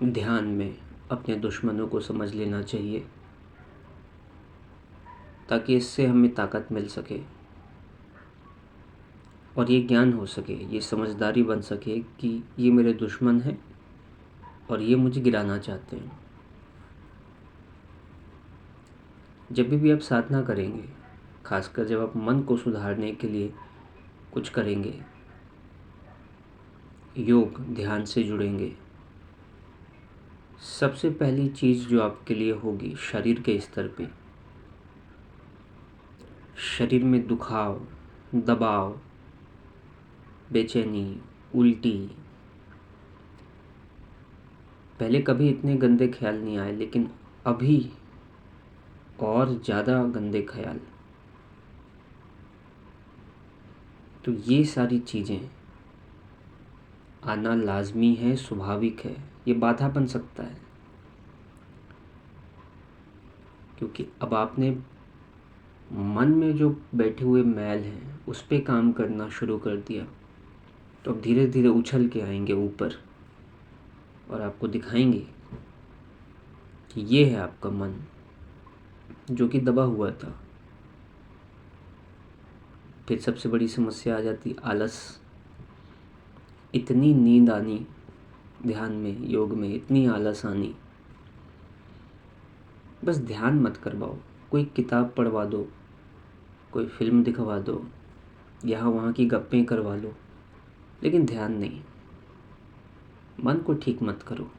ध्यान में अपने दुश्मनों को समझ लेना चाहिए, ताकि इससे हमें ताकत मिल सके और ये ज्ञान हो सके, ये समझदारी बन सके कि ये मेरे दुश्मन हैं और ये मुझे गिराना चाहते हैं। जब भी आप साधना करेंगे, खासकर जब आप मन को सुधारने के लिए कुछ करेंगे, योग ध्यान से जुड़ेंगे, सबसे पहली चीज़ जो आपके लिए होगी शरीर के स्तर पे, शरीर में दुखाव, दबाव, बेचैनी, उल्टी, पहले कभी इतने गंदे ख्याल नहीं आए, लेकिन अभी और ज़्यादा गंदे ख्याल। तो ये सारी चीज़ें आना लाजमी है, स्वाभाविक है। ये बाधा बन सकता है क्योंकि अब आपने मन में जो बैठे हुए मैल हैं उस पे काम करना शुरू कर दिया, तो अब धीरे धीरे उछल के आएंगे ऊपर और आपको दिखाएंगे कि ये है आपका मन जो कि दबा हुआ था। फिर सबसे बड़ी समस्या आ जाती आलस। इतनी नींद आनी ध्यान में, योग में इतनी आलस आनी। बस ध्यान मत करवाओ, कोई किताब पढ़वा दो, कोई फिल्म दिखवा दो, यहाँ वहाँ की गप्पें करवा लो, लेकिन ध्यान नहीं। मन को ठीक मत करो।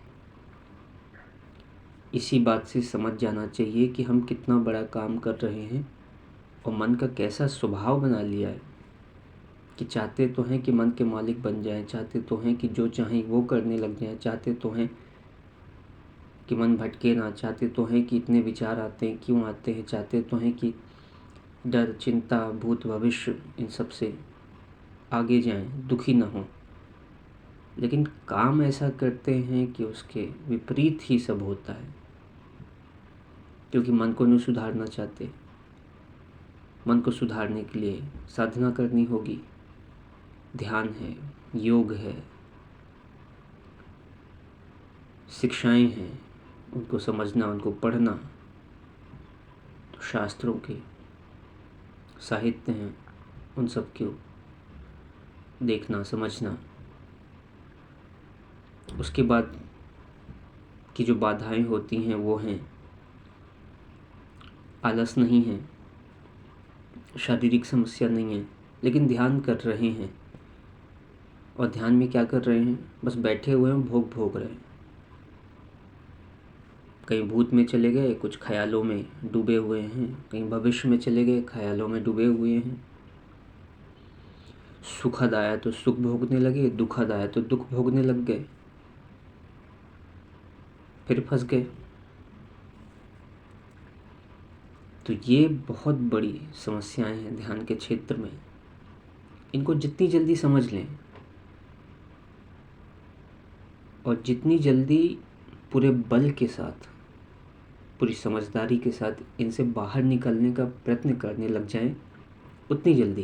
इसी बात से समझ जाना चाहिए कि हम कितना बड़ा काम कर रहे हैं और मन का कैसा स्वभाव बना लिया है कि चाहते तो हैं कि मन के मालिक बन जाएं, चाहते तो हैं कि जो चाहें वो करने लग जाएं, चाहते तो हैं कि मन भटके ना, चाहते तो हैं कि इतने विचार आते हैं क्यों आते हैं, चाहते तो हैं कि डर, चिंता, भूत भविष्य इन सब से आगे जाएं, दुखी ना हों। लेकिन काम ऐसा करते हैं कि उसके विपरीत ही सब होता है, क्योंकि मन को नहीं सुधारना चाहते। मन को सुधारने के लिए साधना करनी होगी, ध्यान है, योग है, शिक्षाएं हैं, उनको समझना, उनको पढ़ना। तो शास्त्रों के साहित्य हैं, उन सब को देखना, समझना। उसके बाद की जो बाधाएं होती हैं वो हैं आलस नहीं है, शारीरिक समस्या नहीं है, लेकिन ध्यान कर रहे हैं। और ध्यान में क्या कर रहे हैं? बस बैठे हुए हैं, भोग भोग रहे हैं। कहीं भूत में चले गए, कुछ ख्यालों में डूबे हुए हैं, कहीं भविष्य में चले गए, ख्यालों में डूबे हुए हैं। सुखद आया तो सुख भोगने लगे, दुखद आया तो दुख भोगने लग गए, फिर फंस गए। तो ये बहुत बड़ी समस्याएं हैं ध्यान के क्षेत्र में। इनको जितनी जल्दी समझ लें और जितनी जल्दी पूरे बल के साथ, पूरी समझदारी के साथ इनसे बाहर निकलने का प्रयत्न करने लग जाएं, उतनी जल्दी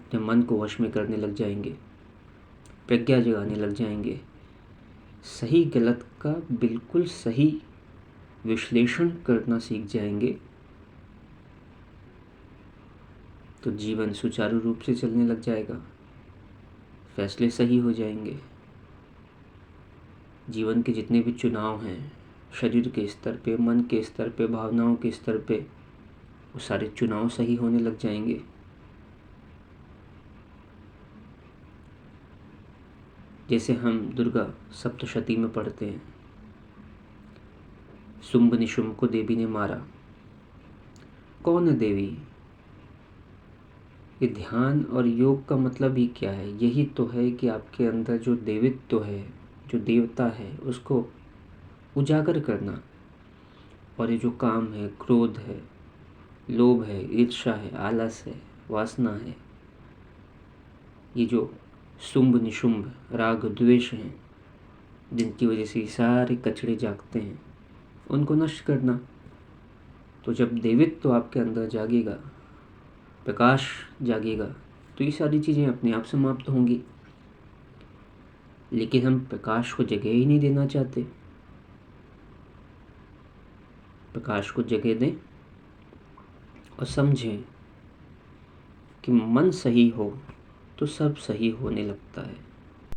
अपने मन को वश में करने लग जाएंगे, प्रज्ञा जगाने लग जाएंगे, सही गलत का बिल्कुल सही विश्लेषण करना सीख जाएंगे, तो जीवन सुचारू रूप से चलने लग जाएगा, फैसले सही हो जाएंगे। जीवन के जितने भी चुनाव हैं, शरीर के स्तर पे, मन के स्तर पे, भावनाओं के स्तर पे, वो सारे चुनाव सही होने लग जाएंगे। जैसे हम दुर्गा सप्तशती में पढ़ते हैं, शुंभ निशुंभ को देवी ने मारा। कौन है देवी? ये ध्यान और योग का मतलब ही क्या है? यही तो है कि आपके अंदर जो देवित्व है, जो देवता है, उसको उजागर करना। और ये जो काम है, क्रोध है, लोभ है, ईर्ष्या है, आलस है, वासना है, ये जो शुंभ निशुंभ राग द्वेष हैं, जिनकी वजह से सारे कचड़े जागते हैं, उनको नष्ट करना। तो जब देवित्व आपके अंदर जागेगा, प्रकाश जागेगा, तो ये सारी चीज़ें अपने आप समाप्त होंगी। लेकिन हम प्रकाश को जगह ही नहीं देना चाहते। प्रकाश को जगह दें और समझें कि मन सही हो तो सब सही होने लगता है।